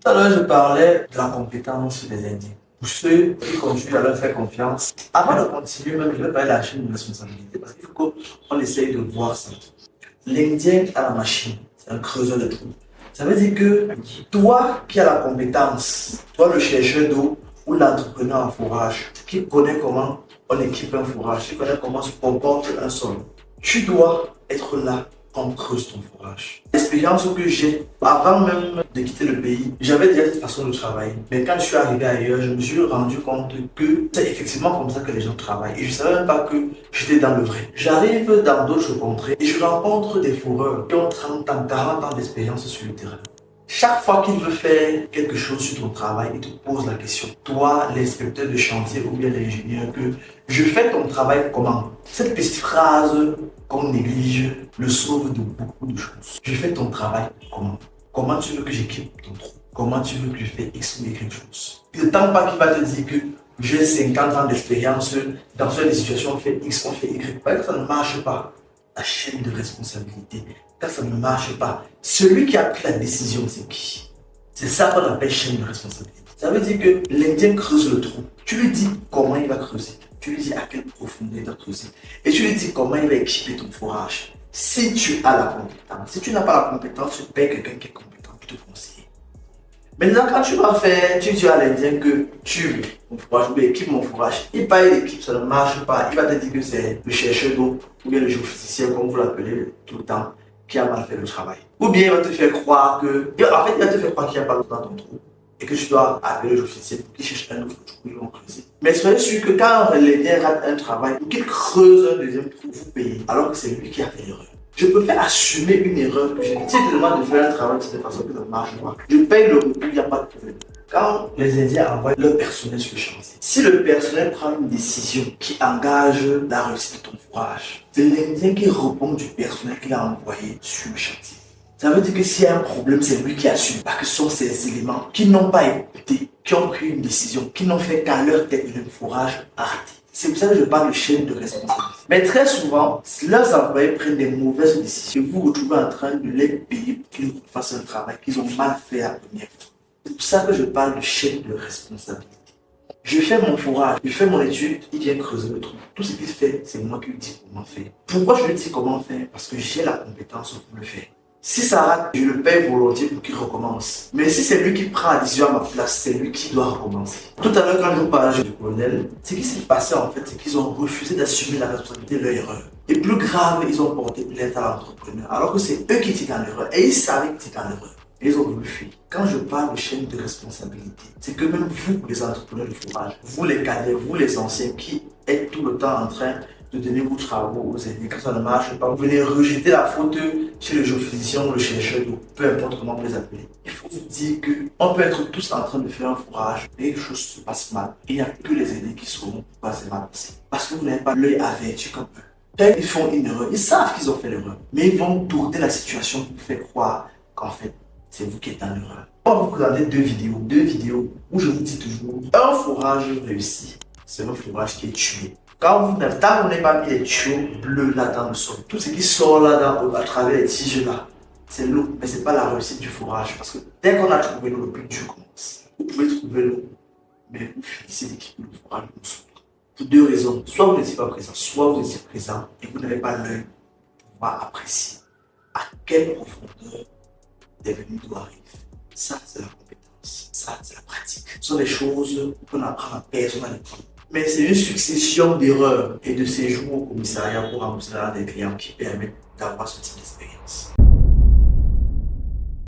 Tout à l'heure, je parlais de la compétence des Indiens. Pour ceux qui continuent à leur faire confiance, avant de continuer, même, je vais parler de la chaîne de responsabilité parce qu'il faut qu'on essaye de voir ça. L'Indien a la machine, c'est un creuseur de trous. Ça veut dire que toi qui as la compétence, toi le chercheur d'eau ou l'entrepreneur en forage, qui connaît comment on équipe un forage, qui connaît comment se comporte un sol, tu dois être là quand on creuse ton forage. L'expérience que j'ai, avant même de quitter le pays, j'avais déjà cette façon de travailler. Mais quand je suis arrivé ailleurs, je me suis rendu compte que c'est effectivement comme ça que les gens travaillent. Et je ne savais même pas que j'étais dans le vrai. J'arrive dans d'autres contrées et je rencontre des fourreurs qui ont 30 ans, 40 ans d'expérience sur le terrain. Chaque fois qu'il veut faire quelque chose sur ton travail, il te pose la question. Toi, l'inspecteur de chantier ou bien l'ingénieur, que je fais ton travail comment? Cette petite phrase qu'on néglige le sauve de beaucoup de choses. Je fais ton travail comment? Comment tu veux que j'équipe ton trou? Comment tu veux que je fais X ou Y chose? Il ne tente pas qu'il va te dire que j'ai 50 ans d'expérience dans une situation, on fait X, on fait Y. Parce que ça ne marche pas. La chaîne de responsabilité. Quand ça ne marche pas, celui qui a pris la décision, c'est qui? C'est ça qu'on appelle chaîne de responsabilité. Ça veut dire que l'Indien creuse le trou. Tu lui dis comment il va creuser. Tu lui dis à quelle profondeur il va creuser. Et tu lui dis comment il va équiper ton forage. Si tu as la compétence. Si tu n'as pas la compétence, tu payes quelqu'un qui est compétent pour te conseiller. Maintenant, quand tu vas faire, tu dis à l'Indien que tu mon fourrage, ou équipe mon fourrage, il paye l'équipe, ça ne marche pas. Il va te dire que c'est le chercheur d'eau ou bien le géophysicien, comme vous l'appelez tout le temps, qui a mal fait le travail. Ou bien il va te faire croire que. En fait, il va te faire croire qu'il n'y a pas d'eau dans ton trou et que tu dois appeler le géophysicien pour qu'il cherche un autre trou et ils vont creuser. Mais soyez sûr que quand l'Indien rate un travail ou qu'il creuse un deuxième trou, vous payez alors que c'est lui qui a fait l'erreur. Je peux faire assumer une erreur que j'ai. Si je te demande de faire un travail de cette façon que ça ne marche pas, je paye le retour, il n'y a pas de problème. Quand les Indiens envoient leur personnel sur le chantier, si le personnel prend une décision qui engage la réussite de ton fourrage, c'est l'Indien qui répond du personnel qu'il a envoyé sur le chantier. Ça veut dire que s'il y a un problème, c'est lui qui assume. Parce que ce sont ces éléments qui n'ont pas écouté, qui ont pris une décision, qui n'ont fait qu'à leur tête le fourrage arrêté. C'est pour ça que je parle de chaîne de responsabilité. Mais très souvent, leurs employés prennent des mauvaises décisions. Vous vous retrouvez en train de les payer pour qu'ils fassent un travail qu'ils ont mal fait la première fois. C'est pour ça que je parle de chaîne de responsabilité. Je fais mon fourrage, je fais mon étude, il vient creuser le trou. Tout ce qu'il fait, c'est moi qui lui dis comment faire. Pourquoi je lui dis comment faire? Parce que j'ai la compétence pour le faire. Si ça rate, je le paye volontiers pour qu'il recommence. Mais si c'est lui qui prend la décision à ma place, c'est lui qui doit recommencer. Tout à l'heure, quand je vous parlais du colonel, ce qui s'est passé en fait, c'est qu'ils ont refusé d'assumer la responsabilité de leur erreur. Et plus grave, ils ont porté plainte à l'entrepreneur, alors que c'est eux qui étaient dans l'erreur. Et ils savaient qu'ils étaient dans l'erreur. Et ils ont voulu fuir. Quand je parle de chaîne de responsabilité, c'est que même vous, les entrepreneurs de fourrage, vous les cadets, vous les anciens qui êtes tout le temps en train de donner vos travaux aux aînés, quand ça ne marche pas, vous venez rejeter la faute chez le géophysicien ou le chercheur d'eau, peu importe comment vous les appelez. Il faut vous dire qu'on peut être tous en train de faire un fourrage et les choses se passent mal. Et il n'y a que les aînés qui sauront pourquoi c'est mal passé. Parce que vous n'avez pas l'œil averti comme eux. Quand ils font une erreur, ils savent qu'ils ont fait l'erreur, mais ils vont tourner la situation pour vous faire croire qu'en fait, c'est vous qui êtes dans l'erreur. On va vous présenter deux vidéos où je vous dis toujours, un fourrage réussi, c'est un fourrage qui est tué. Tant que vous n'avez pas mis les tuyaux bleus là dans le sol, tout ce qui sort là à travers les tiges là, c'est l'eau, mais ce n'est pas la réussite du fourrage. Parce que dès qu'on a trouvé l'eau, le plus dur commence. Vous pouvez trouver l'eau, mais vous finissez l'équipe du fourrage ensemble. Pour deux raisons. Soit vous n'étiez pas présent, soit vous étiez présent et vous n'avez pas l'œil pour pouvoir apprécier à quelle profondeur des venues d'eau arrivent. Ça, c'est la compétence. Ça, c'est la pratique. Ce sont des choses qu'on apprend à personne à l'école. Mais c'est une succession d'erreurs et de séjours au commissariat pour rembourser des clients qui permettent d'avoir ce type d'expérience.